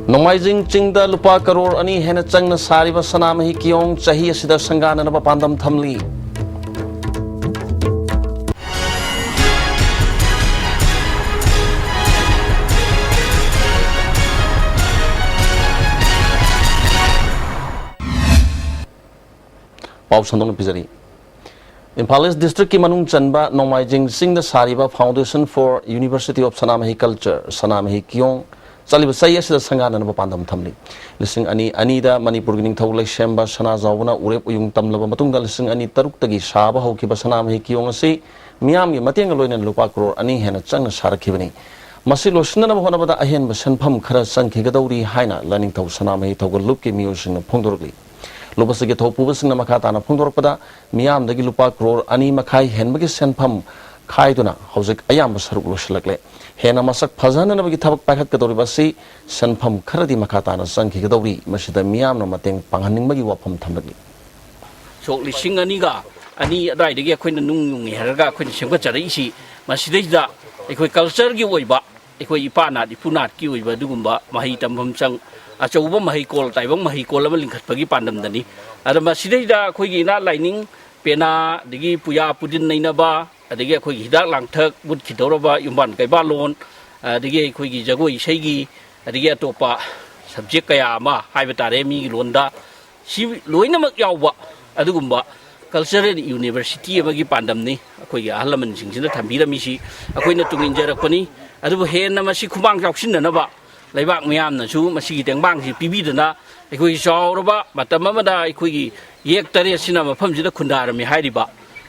Nomaizing Chingda Lupa Karor Ani Henachang Sariva Sanamahi Kiong Chahi Sida Sangana Pandam Thamli. Pau Sandong Pizari. In Palace District Kimanung Chanba, Nomaizing Sing the Sariva Foundation for University of Sanamahi Culture, Sanamahi Kiong. Salib saya sudah sangganan berpandang thamli. Lising ani anida Manipur gining thaulai shemba sana zawna urep uyung tamlaba matunggal lising ani taruk tagi saba hau kiba sana mahi kiong asi miam gi matiang loinen lupa crore ani hena changna sarakibani. Masi losna na bahona bada ahen basenpham khara sangkhi gadawri haina learning thau sana mahi thaugal lup ke miusing phongdorli. Lupa sege thau pubasing na makata na phongdorpada miam dagi lupa crore ani makai hen bagi senpham khai duna haujik ayam basaruk loslakle. Hena masak phajana na bagi thabak pakhat ka dori basi sanpham kharadi makata na sangki ka dori masida miyam na mateng panghaning bagi wapam thamlagi so lising ani ga ani dai de khoi na nung ngi haraga khoi semga chari si masida da ekhoi culture gi oiba ekhoi ipa na dipuna ki oiba dugumba mahi tamham chang achauba mahi kol taibang mahi kol ama lingkhat pagi pandam dani ada masida da khoi gi na lining pena digi puya pudin naina ba adigi khoi hidak langthak bud khidoraba yumban kaiba lon adigi khoi gi jagoi seigi adigi atopa subject kaya ma haiba tare mi gi londa si loinamak yawba adugumba cultural university amagi pandam ni khoi gi ahalaman singsinda thambira mi si akhoina tungin jarakpani adubu henna masi khumang jawsinna na ba laibak miyam na su masi gi tengbang si pibidana khoi shawraba matam amada khoi gi yek tare sina mafam sida khundara mi hairiba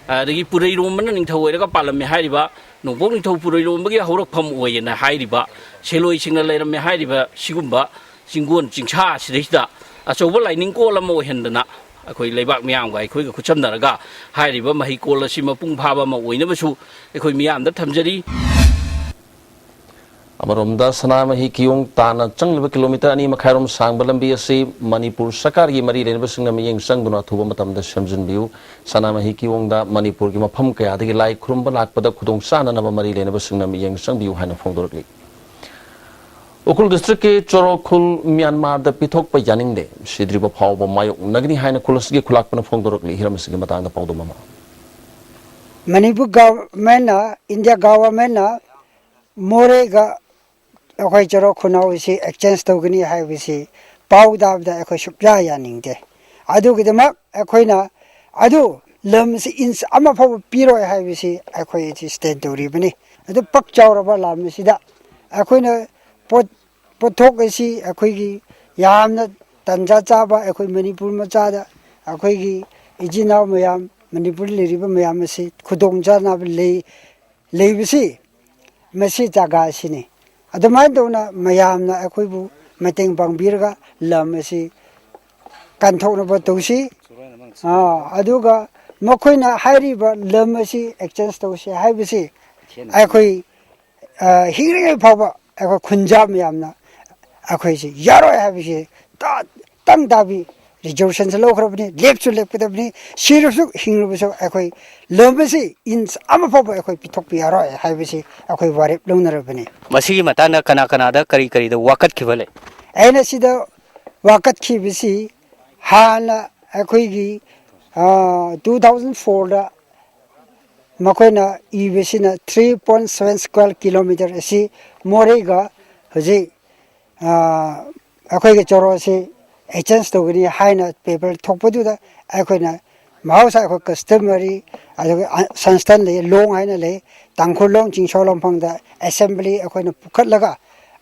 adagi purai romana ning thawai ga palam me hairiba nobok ning thaw purai rombagi haurak pham oyena hairiba seloi singna leiram me hairiba sigumba singgon chingcha sidida achoba laining ko lamo hendana akhoi leibak miyam ga akhoi ga khuchamdaraga hairiba mahi kol asima pung phaba ma oina basu akhoi miyam da thamjari Amaromda Sanamahi Kiong Tana Changleba kilometer ani makhairom sang balambi asi Manipur Sakar gi mari renba singna miyeng sangduna thuba matam da shamjin biu Sanamahi Kiong da Manipur gi mapham kaya dagi lai khurumba lakpada khudong sana na mari renba singna miyeng sang biu haina phongdorli Ukul district ke Chorokhul Myanmar da pithok pa yaning de sidriba phawba mayok nagni haina kulasgi khulakpana phongdorli hiramsigi matang da pawdo mama Manipur government India government Morega akhoi charo khunau si exchange togani haibisi pawda da akhoi shupya yaningde adu gidamak akhoina adu lam si ins ama phaw piro haibisi akhoi ti stand dori bani adu pak chawraba lam si da akhoina pothok si akhoi gi yamna tanja chaba akhoi manipur macha da akhoi gi ijinaw mayam manipur leriba mayam si khudong jana leibisi Masi jaga sini. Adamai dona mayam na aku ibu mateng bang birga lam masi kanthok na batusi. Aduga makoi na hari ba lam masi exchange tausi hai basi. Aku hiri phawa aku khunjab mayam na aku isi yaro hai basi tang dabi reservation se lokhrabni lecture lepkadabni serious hingrubso aku lam masi ins ama phawa aku pithok piaro hai basi aku warip lungnarabni masigi matana kana da kari da wakat khibale aina sida wakat khibisi hana akoi gi 2004 da makoina ibisina 3.7 square kilometer asi morega hoji akoi ge choro si exchange togani haina paper thokpadu da akoina mahausa ko customary sanstan le long haina le tangkhulong chingsolong phangda assembly akoina pukhatlaga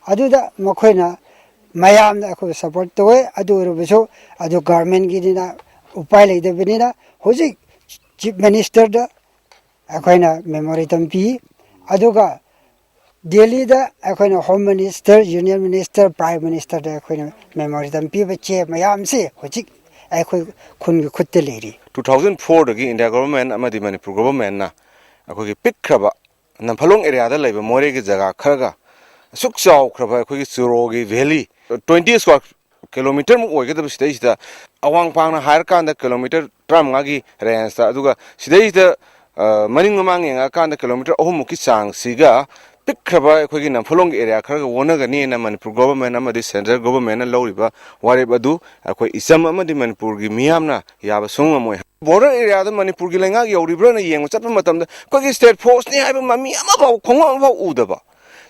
aduda makoina mayam da ko support toy adu rubiso adu government gi dina upai le de benina hoji chief minister da akoina memory tampi aduga Delhi da akoina home minister union minister prime minister da akoina memory tampi bache mayam se hoji akoi khun gi khutte leri 2004 dagi India government amadi Manipur government na akoi pikhraba Namphalong area da laiba more gi jaga kharga suk chaw khraba khoi gi churo gi valley 20 square kilometer mu oige da sidai sida awang pang na higher kan da kilometer tram nga gi range ta aduga sidai da maning mang nga kan da kilometer ahum ki chang siga pick khraba khoi gi namphalong area kharga wona ga ni na Manipur government amadi central government na loriba warib adu khoi isam amadi Manipur gi miyam na yaba sung moi border area da Manipur gi lenga yoribra na yeng chatpa matam da khoi gi state force ni haiba mami ama ba khong ama ba udaba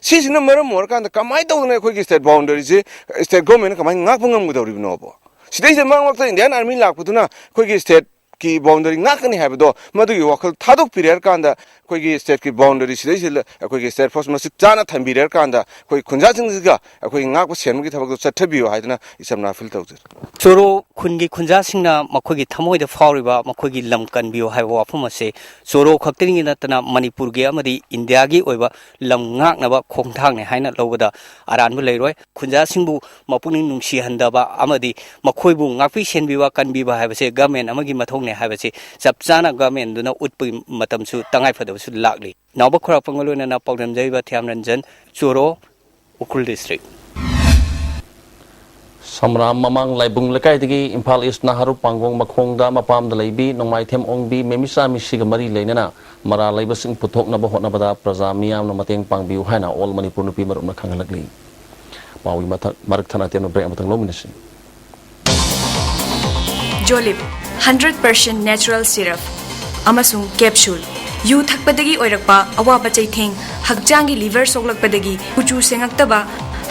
sisina maram mor kan da kamai tawna khoi gi state boundary je state government kamai ngak pangam gudawri no bo sidai je mang wakta Indian army lakputuna khoi gi state ki boundary ngakani haibdo madugi wakal thaduk pirer kanda khoi gi state ki boundary sidai je khoi gi state force masik chana thambirer kanda khoi khunja jingga khoi ngak sem gi thabak chathabiyo haidna isamna fil tawjir Choro khungi khunja singna makhoi gi thamoi da fauriba makhoi gi lam kanbiyo haiwa wafum ase choro khakting natana Manipur gi amadi India gi oiba lam ngak na ba khongthang ne haina lobada aran bu leiroi khunja singbu mapuning nungsi handaba amadi makhoi bu ngakpi senbiwa kanbiba haibase government amagi mathong ne haibase chapchana government duna utpui matamsu tangai phadasu lakli nawba khora pangolona na pawdam jaiba Thiam Ranjan Choro Ukhrul district Samram Mamang Laibung Lekai Digi Impal East Naharu Pangong Makhongda Mapam the Laibi Nongmai Them Ongbi Memisa Mishigamari Lenana Mara Laibasing Putok Nabahot Nabada Prazamiam Namateng Pangbiu Hana all Manipur Nupi Maruna Kangalagli Maui Maraktanatian Break Matang Lumination Jolib 100% natural syrup amasung capsule yu thakpadagi oirakpa awaba chaitheng hakjangi liver soklakpadagi kuchu sengaktaba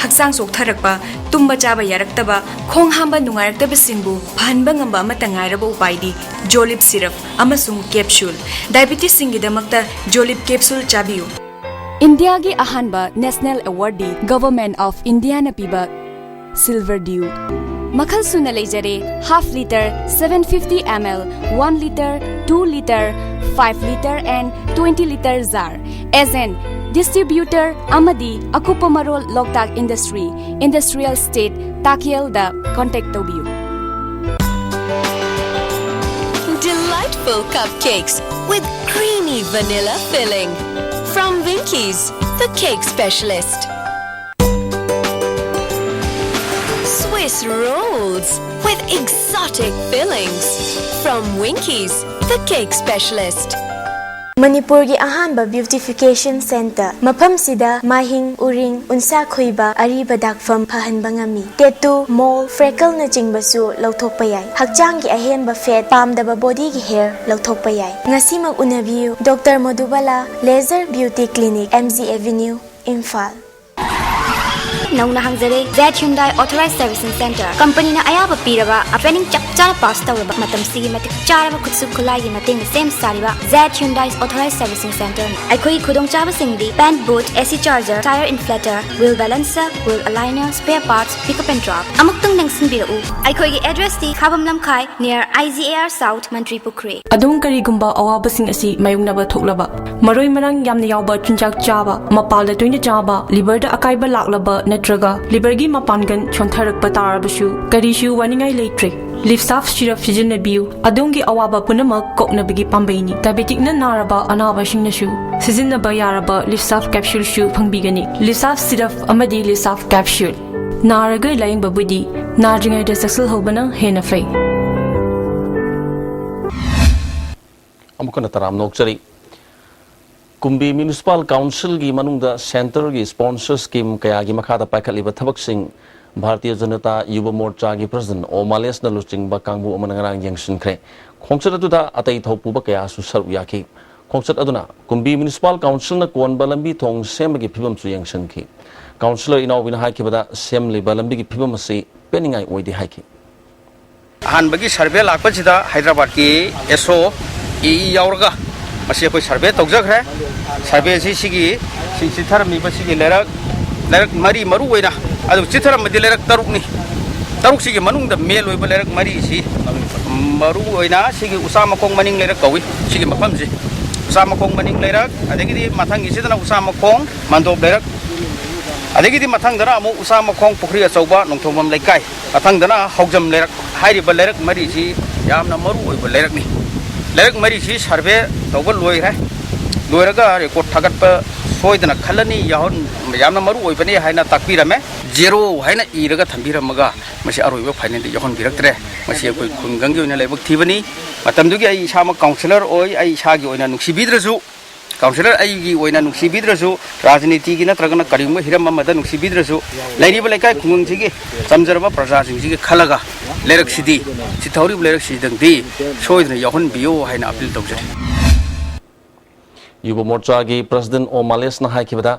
haksang soktharakpa tumba chaba yaraktaba khong hamba nungairakta singbu phanba ngamba matangairaba upaidi Jolib syrup amasung capsule diabetes singidamakta Jolib capsule chabiu India gi ahanba national awardee government of India na piba silver dew Makhal suna leijare half liter 750 ml 1 liter 2 liter 5 liter and 20 liter jar as an distributor amadi akupa marol Loktak industry industrial state Takiel da contact tobiu Delightful cupcakes with creamy vanilla filling from Winkies, the cake specialist. Swiss rolls with exotic fillings from Winkies, the cake specialist. Manipur gi ahanba beautification center mafam sida mahing uring unsa khoiba ariba dakfam phahanba ngami tattoo mole freckle na jingbasu lauthokpa yai hakjang gi ahenba fat pamdaba body gi hair lauthokpa yai ngasi mak unabiu Dr. Madhubala Laser Beauty Clinic MZ Avenue Imphal Nauna hangjare Z Hyundai Authorized Servicing Center company na ayaba piraba training chapchana pass tawraba matam sigi matik charaba khutsu khulai gi mating same sariba Z Hyundai Authorized Servicing Center aikoi khudong chaba singdi pan boot AC charger tire inflator wheel balancer wheel aligner spare parts pickup and drop amuktang nangsin biru aikoi gi address ti khabam lamkhai near IGAR South Mantri Pukre adum kari gumba awabasing asi mayungnaba thoklaba maroi marang yamna yawba chunjak chaba mapal da toina chaba liver da akaiba laklaba natraga livergi mapangan chontharakpa tarabasu karishu waningai leitre lifsaf syrup sijinabiu adongi awaba punamak koknabigi pambaini diabetic na naraba anaba singnasu sijinaba yaraba lifsaf capsule shu phangbigani lifsaf syrup amadi lifsaf capsule naraga layingba budi nadringai da successful hobana hena fai amukana taram nokchari Kumbi Municipal Council gi manungda center gi sponsor scheme kaya gi makhada paikhatliba thabak sing Bharatiya Janata Yuva Morcha gi president Omales na luching ba kangbu amanangarang yengsin khre khongchat atuda atai thopu ba kaya su saru yaki khongchat aduna Kumbi Municipal Council na kon balambi thong sem gi phibam su yengsin khi councilor inaw bina haiki bada sem li balambi gi phibam ase peningai oidi haiki han bagi survey lakpa chida Hyderabad ki SO e yaurga masi koi survey tokjakre survey sigi chitharam ni sigi lerak mari maru oina adu chitharam madi lerak taruk sigi manung da mel oi lerak mari si maru oina sigi usama kong maning lerak kawi sigi mafam ji usama kong maning lerak adegi di mathang isi dana usama kong mandob lerak adegi di mathang dana amu usama kong pukri achauba nongthomam laikai mathang dana hogjam lerak hairi ba lerak mari si yamna maru oi lerak ni lerak mari si survey tawba loi hai लोरगा record थागत सोयदना खलनी याहन यामना मरु ओइबने हाइना ताकबिरमे जेरो हाइना इरगा थंबिरमगा मसे अरोइबो final याहन बिरक्तरे मसे कोइ खुंगंगी ओइना लेबक थिबनी मतमदुगी आई इसामा काउंसिलर ओइ आई इसागी ओइना नुक्सिबिद्रसु काउंसिलर आईगी ओइना नुक्सिबिद्रसु राजनीति की नत्रगना करिंगम हिरम अमदा नुक्सिबिद्रसु लैरिब लेकाय खुंगंसिगी समजरबा प्रजासिंगसिगी खलगा लेरक्सिदी सिथौरी लेरक्सिदंदी सोयदना याहन बियो हाइना अपील तौजरी युवा मोर्चा की प्रेसिडेंट ओ मालेस ना हाइकिबदा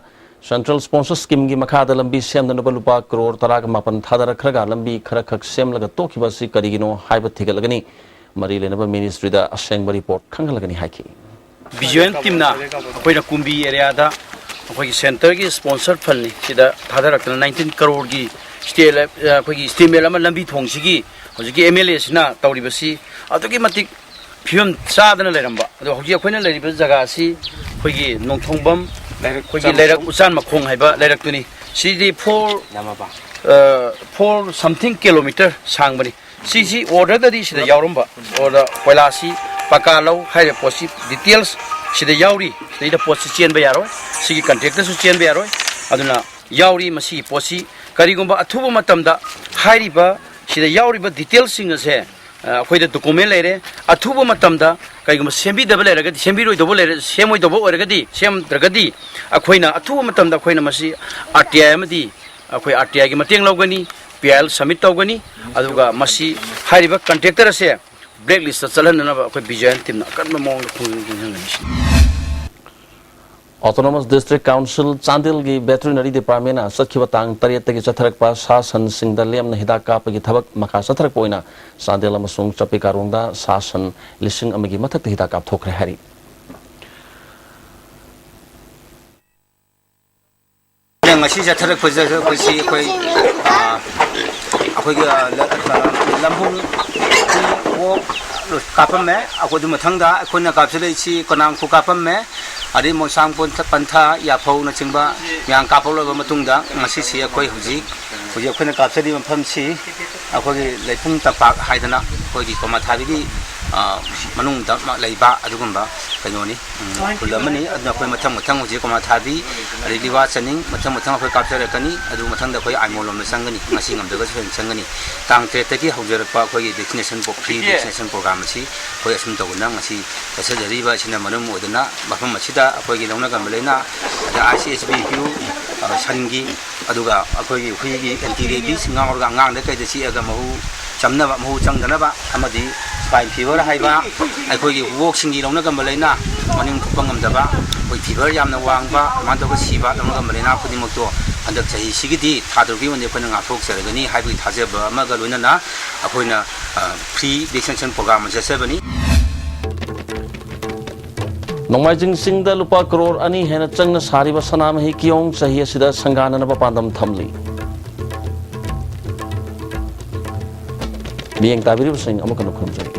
सेंट्रल स्पॉन्सर स्कीम की मखादा लंबी सेमदनबा लुपा करोड़ तराग मापन थादरखरगा लंबी खरखक सेमलगा तोखिबसी करिगिनो हाइब थिगलगनी मरी लेनबा मिनिस्ट्री दा असेंग रिपोर्ट खंगलगनी हाइकी विजुअल टीम ना अखोइना कुंबी एरिया दा अखोइ सेंटर की स्पॉन्सर फंड सिदा थादरखना 19 करोड़ की स्टेल अखोइ स्टीमेल अमा लंबी थोंसिगी होजिकी एमएलए सिना तौरिबसी अदुगी मतिक फिल्म चादना लेरंबा अदो होजि अखोइना लेरिबा जगह सी खोगी नोंथोंबम खोगी लेरक उचान मखोंग हाइबा लेरकतुनी सीदी 4 समथिंग किलोमीटर सांगबनी सीसी ऑर्डर ददी सिदा यावरंबा ऑर्डर कोइलासी पकालो हाइरे पोसी डिटेल्स सिदा यावरी सिदा पोसी चेनबा यारो सिगी कॉन्ट्रैक्टर सु चेनबा यारो अदुना यावरी मसी पोसी करिगुंबा अथुबा मतमदा हाइरिबा सिदा यावरीबा डिटेल्स सिंग असे अखोइदा डॉक्यूमेंट लेरे अथुबा मतमदा कईगुम सेमबीदब लेरगदी सेमबीरोइदबो लेरे सेमोइदबो ओरगदी सेमद्रगदी अखोइना अथुबा मतमदा अखोइना मसी आरटीआई अमदी अखोइ आरटीआई की मतेंग लौगनी पीएल सबमिट तौगनी अदुगा मसी हाइरिबा कॉन्ट्रैक्टर असे ब्लैक लिस्ट चलहननबा अखोइ विजयन टीम अकन मोंग खुंगनी ऑटोनोमस डिस्ट्रिक्ट काउंसिल चांदिल की वेटरनरी डिपार्टमेंट सखिबा तांग तरेत की चथरकपा सा सन सिंगदा लेमना हिदा कापगी थबक मखा चथरक ओइना चांदिल अमसुंग चपिकारोंदा सा सन लिसिंग अमगी मथक हिदा काप थोखरे हारि ngasi jathak pajak koisi koi akoi lambung wo kapam me akoi du mathang da akoi na kapse dei chi konang khu kapam me ari mosang pon pantha ya phau na chingba yang kapolo ba matung da ngasi si akoi huji akoi na kapse di mpham si akoi leipung tapak haidana akoi gi koma thabi manung da leiba adugumba kanoni kulamani adna koi mathang huji koma thabi ari liwa chaning mathang koi kapse kani adu mathang da koi aimolom sangani ngasi ngamdaga sen sangani tang te te ki haujarpa koi vaccination free vaccination program si koi asum tawna ngasi kasajari ba sina manum odana mafam machida koi gi longna gamlena da ICSB hu sangi aduga koi gi anti rabies ngawr ga ngang da kai da si aga mahu chamna ba mahu changdana ba amadi spine fever haiba koi gi walk singi longna gamlena maning thupangam da ba koi fever yamna wangba man da ko siba longna gamlena khudi mokto andak chahi sigidi thadurbi wonde khona nga thok sergani haibi thajeba amaga loinana akoina free vaccination program jasebani नोंमाइजिंग सिंगदा लुपा crore अनि हेना चंगना सारिबा सनामहि कियोंग सही सिदा संगाननबा पांदम थमली मियंग ताबिरिब सिंग अमकन खुमजरी